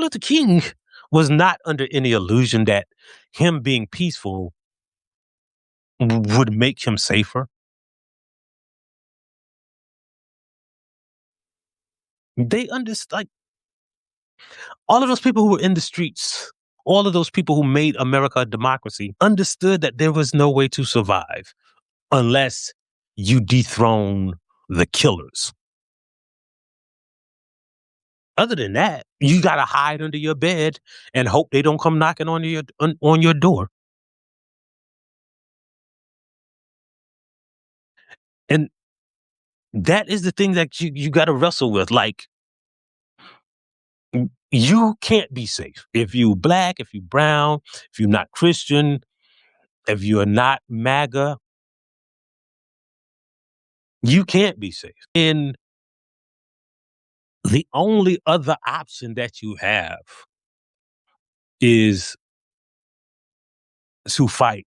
Luther King was not under any illusion that him being peaceful would make him safer. They understood, like, all of those people who were in the streets, all of those people who made America a democracy understood that there was no way to survive unless you dethrone the killers. Other than that, you got to hide under your bed and hope they don't come knocking on your door. And that is the thing that you got to wrestle with. Like, you can't be safe if you black, if you brown, if you're not Christian, if you're not MAGA. You can't be safe. And the only other option that you have is to fight.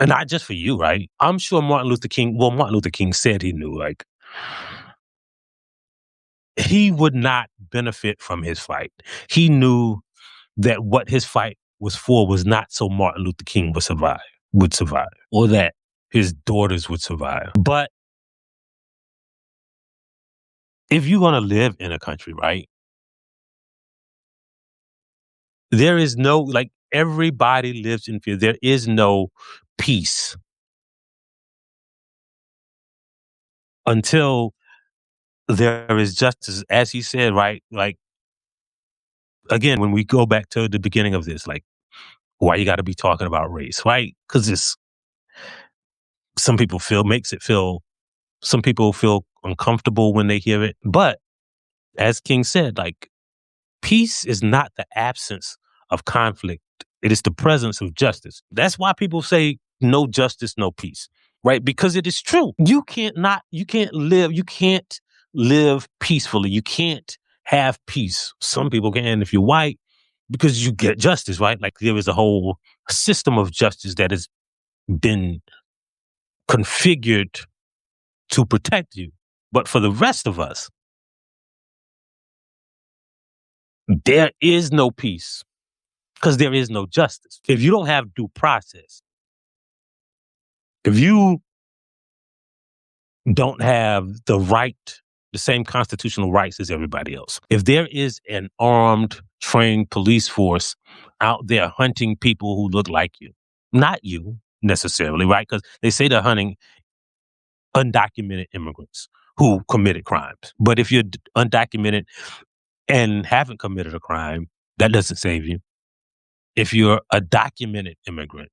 And not just for you, right? I'm sure Martin Luther King said he knew, like, he would not benefit from his fight. He knew that what his fight was for was not so Martin Luther King would survive, or that his daughters would survive. But if you're going to live in a country, right, there is no, like, everybody lives in fear. There is no peace until there is justice. As he said, right? Like, again, when we go back to the beginning of this, like, why you got to be talking about race, right? Because it's, some people some people feel uncomfortable when they hear it. But as King said, like, peace is not the absence of conflict. It is the presence of justice. That's why people say no justice, no peace, right? Because it is true. You can't live peacefully. You can't have peace. Some people can if you're white, because you get justice, right? Like, there is a whole system of justice that has been configured to protect you. But for the rest of us, there is no peace because there is no justice. If you don't have due process, if you don't have the same constitutional rights as everybody else, if there is an armed, trained police force out there hunting people who look like you, not you necessarily, right? Because they say they're hunting undocumented immigrants who committed crimes. But if you're undocumented and haven't committed a crime, that doesn't save you. If you're a documented immigrant